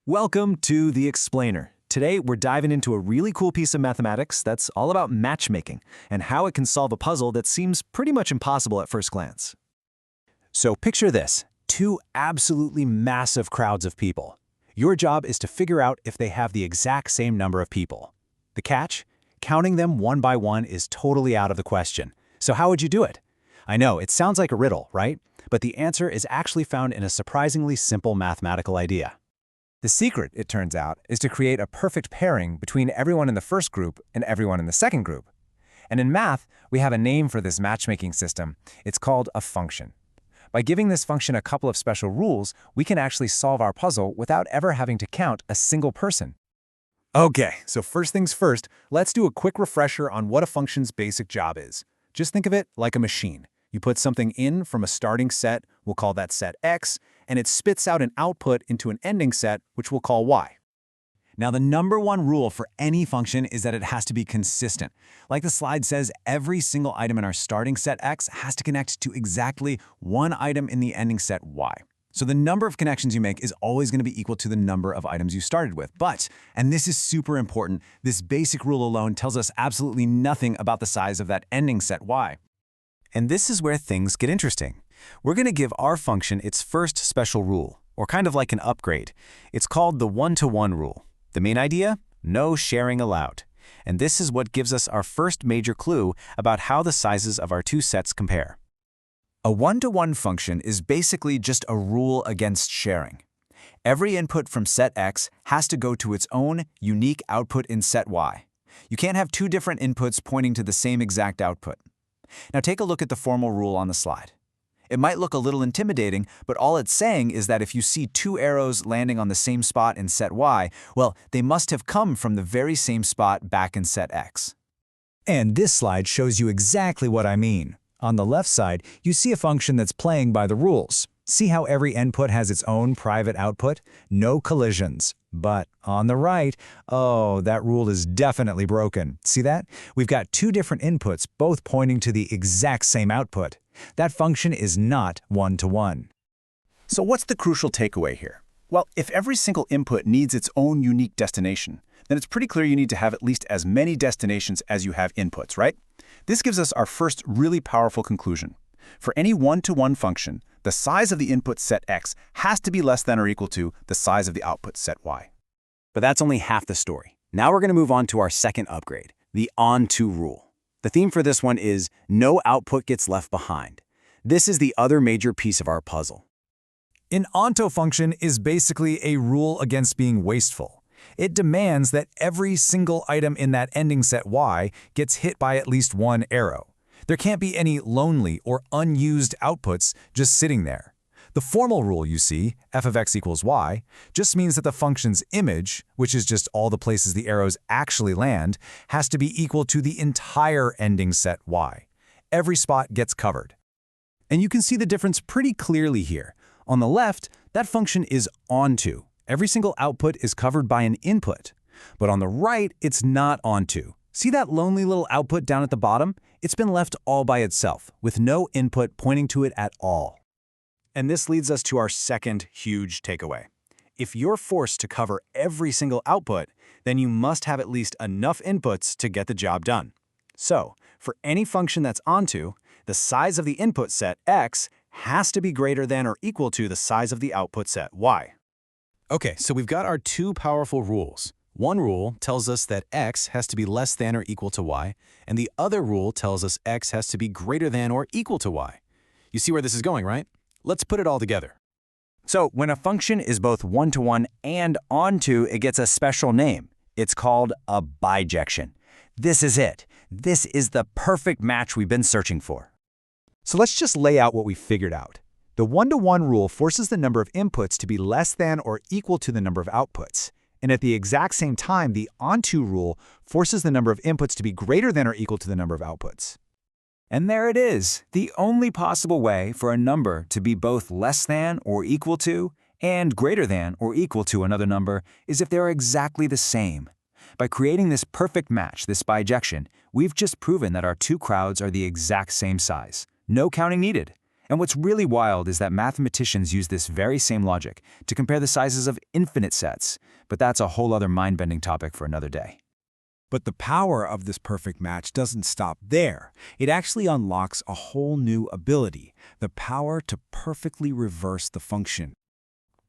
Welcome to The Explainer. Today, we're diving into a really cool piece of mathematics that's all about matchmaking and how it can solve a puzzle that seems pretty much impossible at first glance. So picture this, two absolutely massive crowds of people. Your job is to figure out if they have the exact same number of people. The catch? Counting them one by one is totally out of the question. So how would you do it? I know, it sounds like a riddle, right? But the answer is actually found in a surprisingly simple mathematical idea. The secret, it turns out, is to create a perfect pairing between everyone in the first group and everyone in the second group. And in math, we have a name for this matchmaking system. It's called a function. By giving this function a couple of special rules, we can actually solve our puzzle without ever having to count a single person. Okay, so first things first, let's do a quick refresher on what a function's basic job is. Just think of it like a machine. You put something in from a starting set, we'll call that set X, and it spits out an output into an ending set, which we'll call Y. Now, the number one rule for any function is that it has to be consistent. Like the slide says, every single item in our starting set X has to connect to exactly one item in the ending set Y. So the number of connections you make is always going to be equal to the number of items you started with. But, and this is super important, this basic rule alone tells us absolutely nothing about the size of that ending set Y. And this is where things get interesting. We're going to give our function its first special rule, or kind of like an upgrade. It's called the one-to-one rule. The main idea? No sharing allowed. And this is what gives us our first major clue about how the sizes of our two sets compare. A one-to-one function is basically just a rule against sharing. Every input from set X has to go to its own unique output in set Y. You can't have two different inputs pointing to the same exact output. Now take a look at the formal rule on the slide. It might look a little intimidating, but all it's saying is that if you see two arrows landing on the same spot in set Y, well, they must have come from the very same spot back in set X. And this slide shows you exactly what I mean. On the left side, you see a function that's playing by the rules. See how every input has its own private output? No collisions. But on the right, oh, that rule is definitely broken. See that? We've got two different inputs, both pointing to the exact same output. That function is not one-to-one. So what's the crucial takeaway here? Well, if every single input needs its own unique destination, then it's pretty clear you need to have at least as many destinations as you have inputs, right? This gives us our first really powerful conclusion. For any one-to-one function, the size of the input set X has to be less than or equal to the size of the output set Y. But that's only half the story. Now we're going to move on to our second upgrade, the on-to rule. The theme for this one is no output gets left behind. This is the other major piece of our puzzle. An onto function is basically a rule against being wasteful. It demands that every single item in that ending set Y gets hit by at least one arrow. There can't be any lonely or unused outputs just sitting there. The formal rule, you see, f of x equals y, just means that the function's image, which is just all the places the arrows actually land, has to be equal to the entire ending set Y. Every spot gets covered. And you can see the difference pretty clearly here. On the left, that function is onto. Every single output is covered by an input. But on the right, it's not onto. See that lonely little output down at the bottom? It's been left all by itself, with no input pointing to it at all. And this leads us to our second huge takeaway. If you're forced to cover every single output, then you must have at least enough inputs to get the job done. So, for any function that's onto, the size of the input set X has to be greater than or equal to the size of the output set Y. Okay, so we've got our two powerful rules. One rule tells us that X has to be less than or equal to Y, and the other rule tells us X has to be greater than or equal to Y. You see where this is going, right? Let's put it all together. So when a function is both one-to-one and onto, it gets a special name. It's called a bijection. This is it. This is the perfect match we've been searching for. So let's just lay out what we figured out. The one-to-one rule forces the number of inputs to be less than or equal to the number of outputs. And at the exact same time, the onto rule forces the number of inputs to be greater than or equal to the number of outputs. And there it is. The only possible way for a number to be both less than or equal to and greater than or equal to another number is if they're exactly the same. By creating this perfect match, this bijection, we've just proven that our two crowds are the exact same size. No counting needed. And what's really wild is that mathematicians use this very same logic to compare the sizes of infinite sets, but that's a whole other mind-bending topic for another day. But the power of this perfect match doesn't stop there. It actually unlocks a whole new ability, the power to perfectly reverse the function.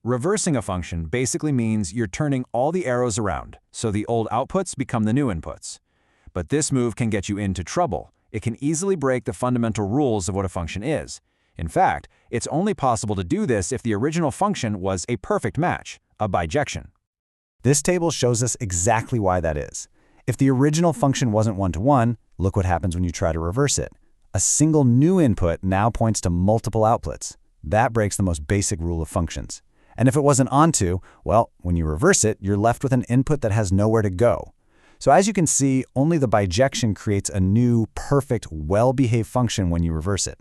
Reversing a function basically means you're turning all the arrows around, so the old outputs become the new inputs. But this move can get you into trouble. It can easily break the fundamental rules of what a function is. In fact, it's only possible to do this if the original function was a perfect match, a bijection. This table shows us exactly why that is. If the original function wasn't one-to-one, look what happens when you try to reverse it. A single new input now points to multiple outputs. That breaks the most basic rule of functions. And if it wasn't onto, well, when you reverse it, you're left with an input that has nowhere to go. So as you can see, only the bijection creates a new, perfect, well-behaved function when you reverse it.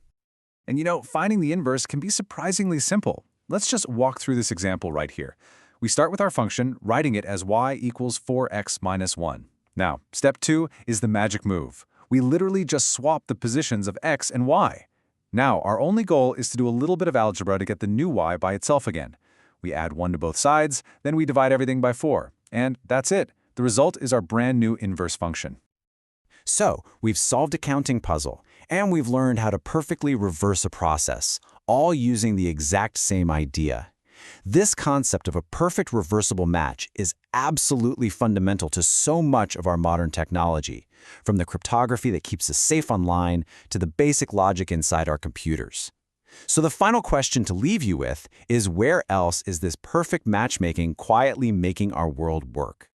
And finding the inverse can be surprisingly simple. Let's just walk through this example right here. We start with our function, writing it as y equals 4x minus 1. Now, step 2 is the magic move. We literally just swap the positions of x and y. Now, our only goal is to do a little bit of algebra to get the new y by itself again. We add 1 to both sides, then we divide everything by 4. And that's it. The result is our brand new inverse function. So, we've solved a counting puzzle, and we've learned how to perfectly reverse a process, all using the exact same idea. This concept of a perfect reversible match is absolutely fundamental to so much of our modern technology, from the cryptography that keeps us safe online to the basic logic inside our computers. So the final question to leave you with is, where else is this perfect matchmaking quietly making our world work?